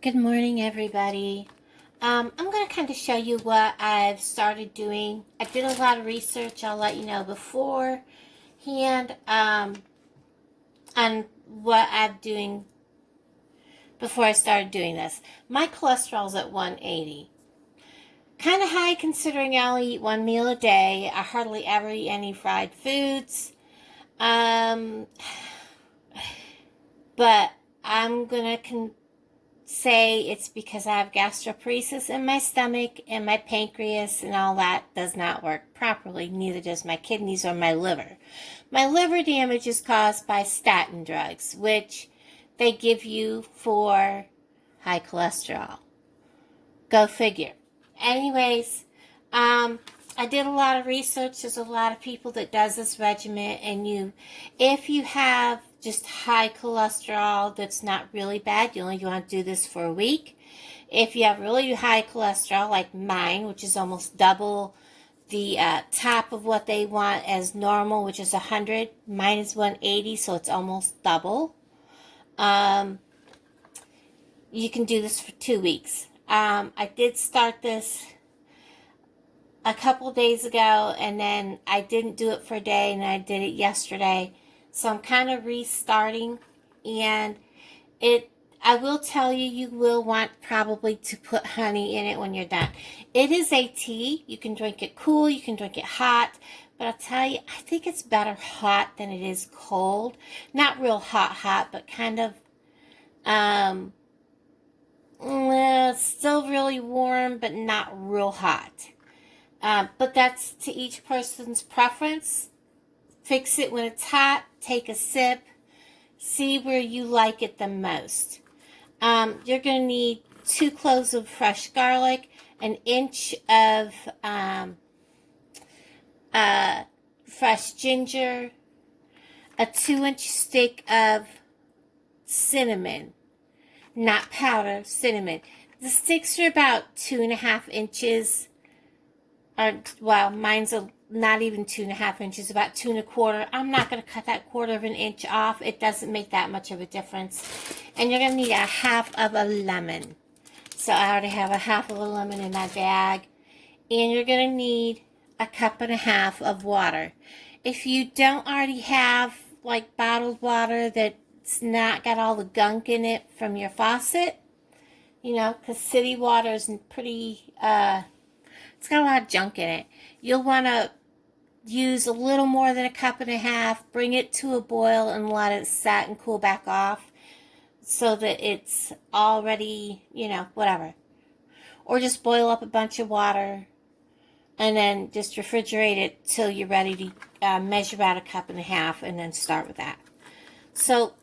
Good morning, everybody. I'm going to kind of show you what I've started doing. I did a lot of research, I'll let you know beforehand, on what I'm doing before I started doing this. My cholesterol's at 180. Kind of high considering I only eat one meal a day. I hardly ever eat any fried foods. But I'm going to say it's because I have gastroparesis in my stomach and my pancreas and all that does not work properly. Neither does my kidneys or my liver. My liver damage is caused by statin drugs, which they give you for high cholesterol. Go figure. Anyways, I did a lot of research. There's a lot of people that does this regimen, and if you have just high cholesterol that's not really bad, you only want to do this for a week. If you have really high cholesterol like mine, which is almost double the top of what they want as normal, which is 100, mine is 180, so it's almost double. You can do this for 2 weeks. I did start this a couple days ago, and then I didn't do it for a day, and I did it yesterday. So I'm kind of restarting, and I will tell you, you will want probably to put honey in it when you're done. It is a tea. You can drink it cool, you can drink it hot, but I'll tell you, I think it's better hot than it is cold. Not real hot, but kind of, still really warm, but not real hot. But that's to each person's preference. Fix it when it's hot, take a sip, see where you like it the most. You're going to need 2 cloves of fresh garlic, an inch of fresh ginger, a 2-inch stick of cinnamon, not powder, cinnamon. The sticks are about 2.5 inches. Mine's not even 2.5 inches, about 2.25. I'm not going to cut that 1/4 inch off. It doesn't make that much of a difference. And you're going to need a 1/2 of a lemon. So I already have a 1/2 of a lemon in my bag. And you're going to need a 1.5 cups of water. If you don't already have like bottled water that's not got all the gunk in it from your faucet, because city water is pretty, it's got a lot of junk in it. You'll want to use a little more than a 1.5 cups, bring it to a boil and let it set and cool back off so that it's already, whatever. Or just boil up a bunch of water and then just refrigerate it till you're ready to measure out a 1.5 cups and then start with that. So,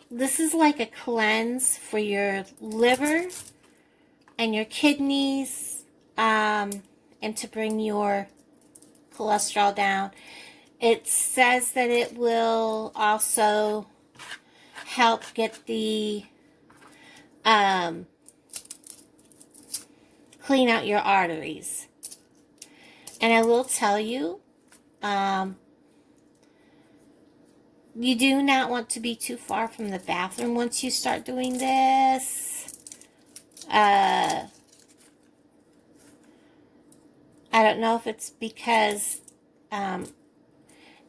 this is like a cleanse for your liver and your kidneys, and to bring your cholesterol down. It says that it will also help get the clean out your arteries. And I will tell you, you do not want to be too far from the bathroom once you start doing this. I don't know if it's because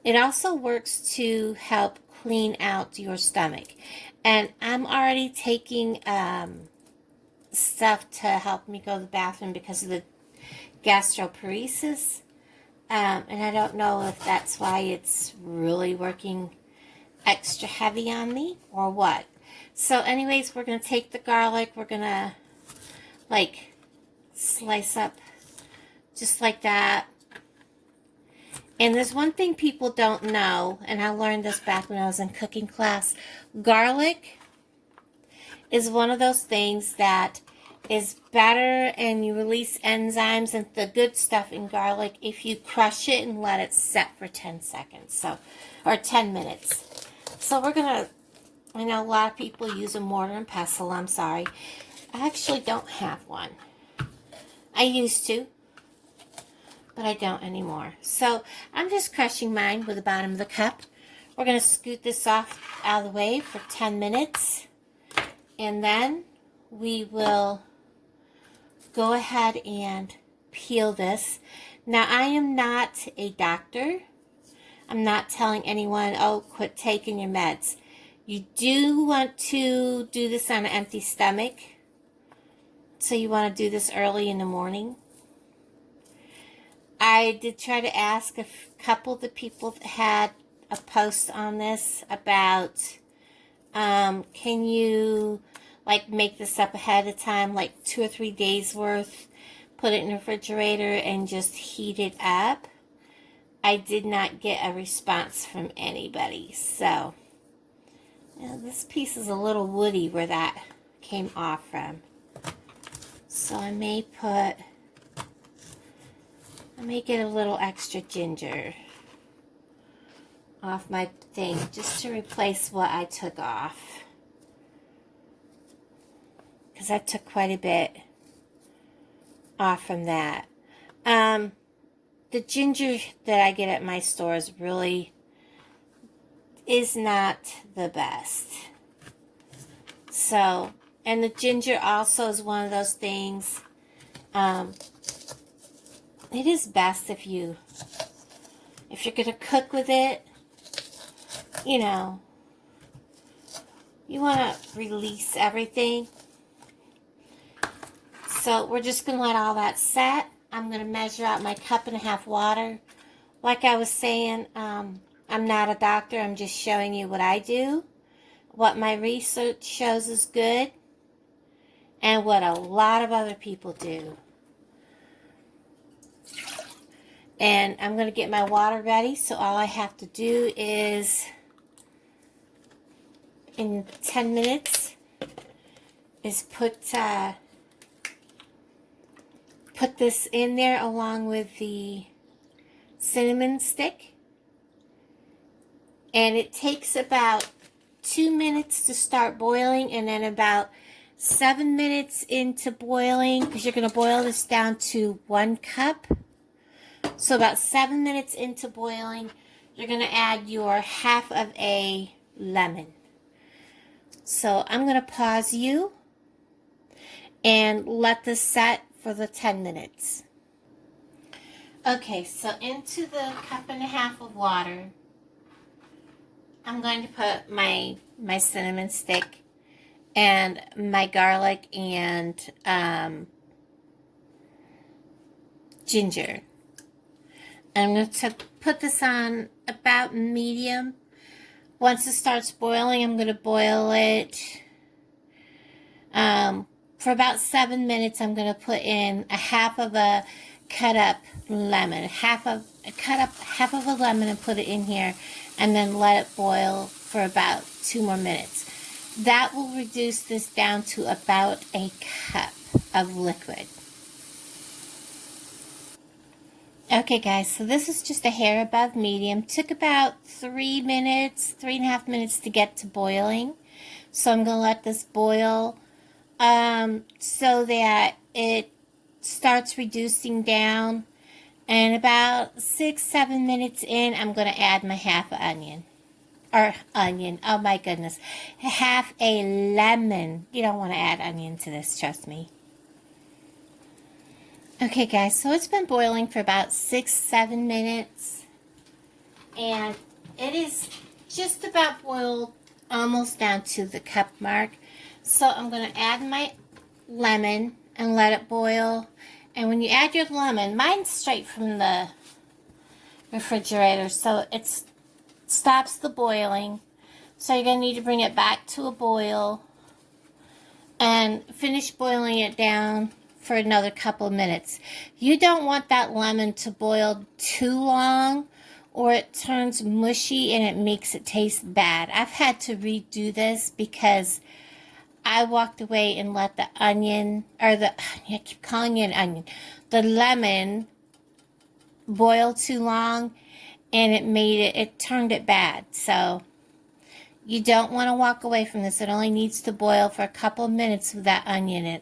it also works to help clean out your stomach. And I'm already taking stuff to help me go to the bathroom because of the gastroparesis. And I don't know if that's why it's really working extra heavy on me or what. So anyways, we're going to take the garlic. We're going to slice up just like that. And there's one thing people don't know, and I learned this back when I was in cooking class. Garlic is one of those things that is better, and you release enzymes and the good stuff in garlic if you crush it and let it set for 10 seconds, or 10 minutes. So we're going to, I know a lot of people use a mortar and pestle. I'm sorry. I actually don't have one. I used to, but I don't anymore. So I'm just crushing mine with the bottom of the cup. We're going to scoot this off out of the way for 10 minutes. And then we will go ahead and peel this. Now, I am not a doctor. I'm not telling anyone, oh, quit taking your meds. You do want to do this on an empty stomach. So you want to do this early in the morning. I did try to ask a couple of the people that had a post on this about, can you like make this up ahead of time, like 2 or 3 days worth, put it in the refrigerator and just heat it up. I did not get a response from anybody. So, this piece is a little woody where that came off from. So I may get a little extra ginger off my thing just to replace what I took off. Because I took quite a bit off from that. The ginger that I get at my stores really is not the best. So, and the ginger also is one of those things, it is best if you're going to cook with it, you know, you want to release everything. So we're just going to let all that set. I'm going to measure out my 1.5 cups water. Like I was saying, I'm not a doctor. I'm just showing you what I do, what my research shows is good, and what a lot of other people do. And I'm going to get my water ready, so all I have to do is, in 10 minutes, is put this in there along with the cinnamon stick. And it takes about 2 minutes to start boiling, and then about 7 minutes into boiling, because you're going to boil this down to 1 cup. So about 7 minutes into boiling, you're going to add your 1/2 of a lemon. So I'm going to pause you and let this set for the 10 minutes. Okay, so into the 1.5 cups of water, I'm going to put my cinnamon stick and my garlic and ginger. I'm going to put this on about medium. Once it starts boiling, I'm going to boil it for about 7 minutes. I'm going to put in 1/2 of a cut up lemon, half of a lemon, and put it in here, and then let it boil for about 2 more minutes. That will reduce this down to about a cup of liquid. Okay guys, so this is just a hair above medium. Took about 3 minutes, 3.5 minutes to get to boiling. So I'm going to let this boil so that it starts reducing down. And about 6-7 minutes in, I'm going to add my 1/2 onion. Oh my goodness. 1/2 a lemon. You don't want to add onion to this, trust me. Okay guys, so it's been boiling for about 6-7 minutes, and it is just about boiled almost down to the cup mark. So I'm going to add my lemon and let it boil. And when you add your lemon, mine's straight from the refrigerator, so it stops the boiling. So you're going to need to bring it back to a boil and finish boiling it down for another couple of minutes. You don't want that lemon to boil too long, or it turns mushy and it makes it taste bad. I've had to redo this because I walked away and let the onion, I keep calling it an onion, the lemon boil too long, and it turned it bad. So you don't want to walk away from this. It only needs to boil for a couple of minutes with that onion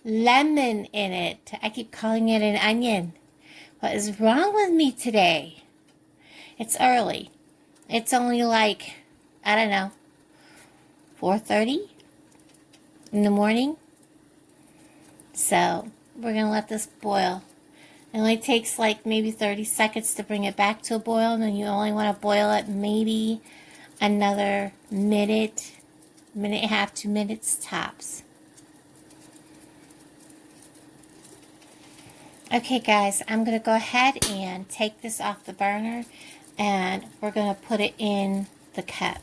lemon in it. I keep calling it an onion. What is wrong with me today? It's early. It's only like, I don't know, 4:30? in the morning. So we're going to let this boil. It only takes like maybe 30 seconds to bring it back to a boil, and then you only want to boil it maybe another minute, minute and a half, 2 minutes tops. Okay guys, I'm going to go ahead and take this off the burner, and we're going to put it in the cup.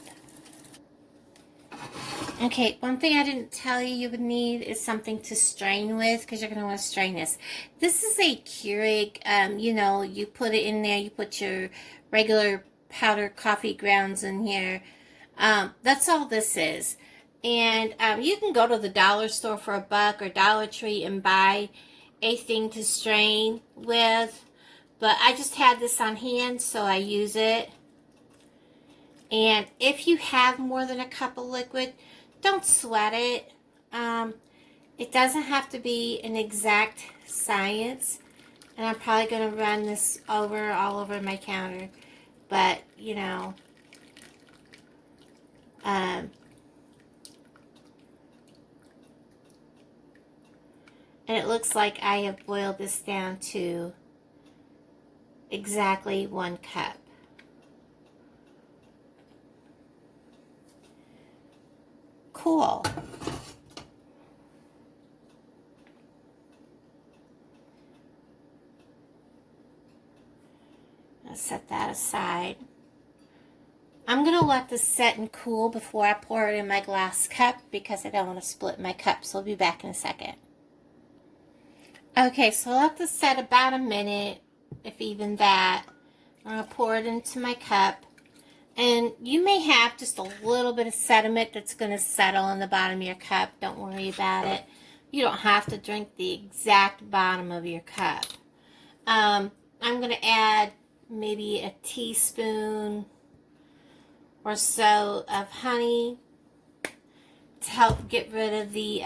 Okay, one thing I didn't tell you would need is something to strain with, because you're going to want to strain this. This is a Keurig, you know, you put it in there, you put your regular powdered coffee grounds in here. That's all this is. And you can go to the dollar store for $1 or Dollar Tree and buy a thing to strain with. But I just had this on hand, so I use it. And if you have more than a cup of liquid, don't sweat it. It doesn't have to be an exact science. And I'm probably going to run this all over my counter. But, you know, and it looks like I have boiled this down to exactly 1 cup. Cool. I'll set that aside. I'm going to let this set and cool before I pour it in my glass cup, because I don't want to split my cup, so I'll be back in a second. Okay, so let this set about a minute, if even that. I'm going to pour it into my cup. And you may have just a little bit of sediment that's going to settle in the bottom of your cup. Don't worry about it. You don't have to drink the exact bottom of your cup. I'm going to add maybe a teaspoon or so of honey to help get rid of the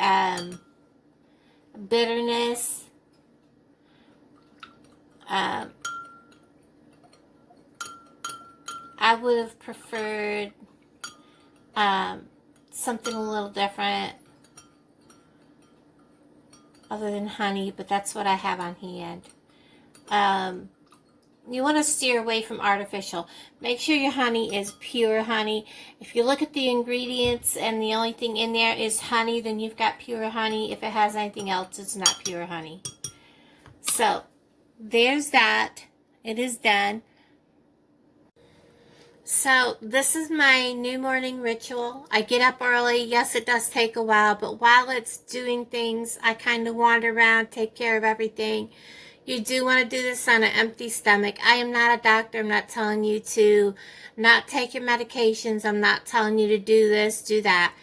bitterness. I would have preferred something a little different other than honey, but that's what I have on hand. You want to steer away from artificial. Make sure your honey is pure honey. If you look at the ingredients and the only thing in there is honey, then you've got pure honey. If it has anything else, it's not pure honey. So, there's that. It is done. So, this is my new morning ritual. I get up early. Yes, it does take a while, but while it's doing things, I kind of wander around, take care of everything. You do want to do this on an empty stomach. I am not a doctor. I'm not telling you to not take your medications. I'm not telling you to do this, do that.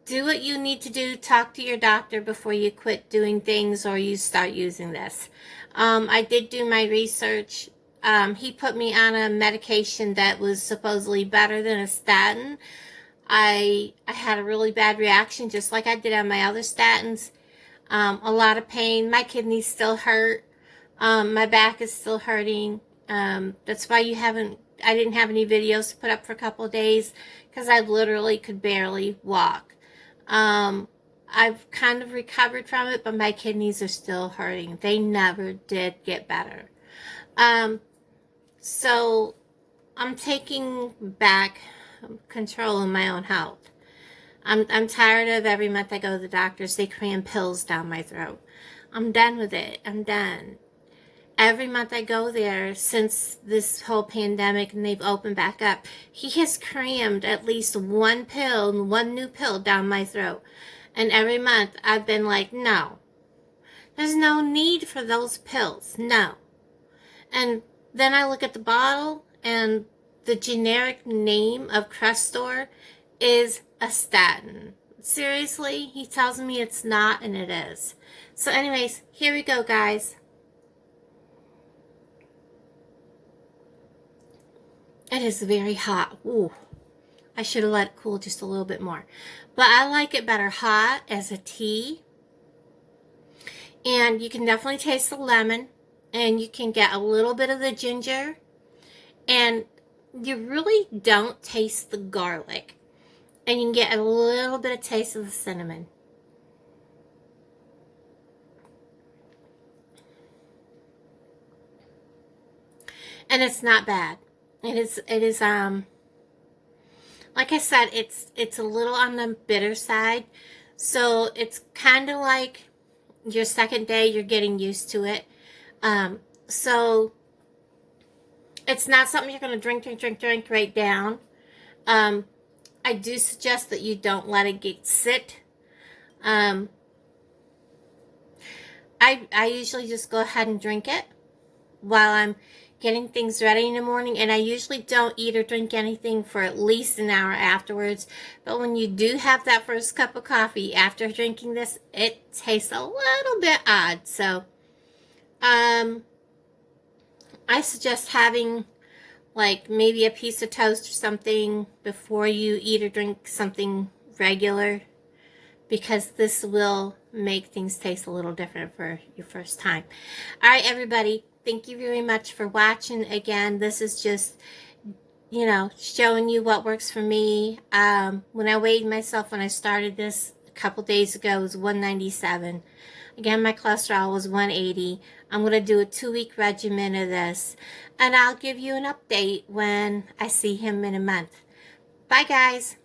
Do what you need to do. Talk to your doctor before you quit doing things or you start using this. I did do my research. He put me on a medication that was supposedly better than a statin. I had a really bad reaction, just like I did on my other statins. A lot of pain. My kidneys still hurt. My back is still hurting. That's why I didn't have any videos to put up for a couple of days, because I literally could barely walk. I've kind of recovered from it, but my kidneys are still hurting. They never did get better. So I'm taking back control of my own health. I'm tired of every month I go to the doctors, they cram pills down my throat. I'm done with it. I'm done. Every month I go there since this whole pandemic and they've opened back up, he has crammed at least one new pill down my throat. And every month I've been like, no. There's no need for those pills. No. And then I look at the bottle and the generic name of Crestor is a statin. Seriously? He tells me it's not, and it is. So anyways, here we go, guys. It is very hot. Ooh. I should have let it cool just a little bit more. But I like it better hot as a tea. And you can definitely taste the lemon. And you can get a little bit of the ginger. And you really don't taste the garlic. And you can get a little bit of taste of the cinnamon. and it's not bad. It is like I said, it's a little on the bitter side. So it's kind of like your second day, you're getting used to it. So it's not something you're going to drink right down. I do suggest that you don't let it sit. I usually just go ahead and drink it while I'm getting things ready in the morning, and I usually don't eat or drink anything for at least an hour afterwards. But when you do have that first cup of coffee after drinking this, it tastes a little bit odd. So I suggest having like maybe a piece of toast or something before you eat or drink something regular, because this will make things taste a little different for your first time. All right, everybody, thank you very much for watching. Again, this is just, you know, showing you what works for me. When I weighed myself when I started this a couple days ago, it was 197. Again, my cholesterol was 180. I'm going to do a 2-week regimen of this, and I'll give you an update when I see him in a month. Bye, guys.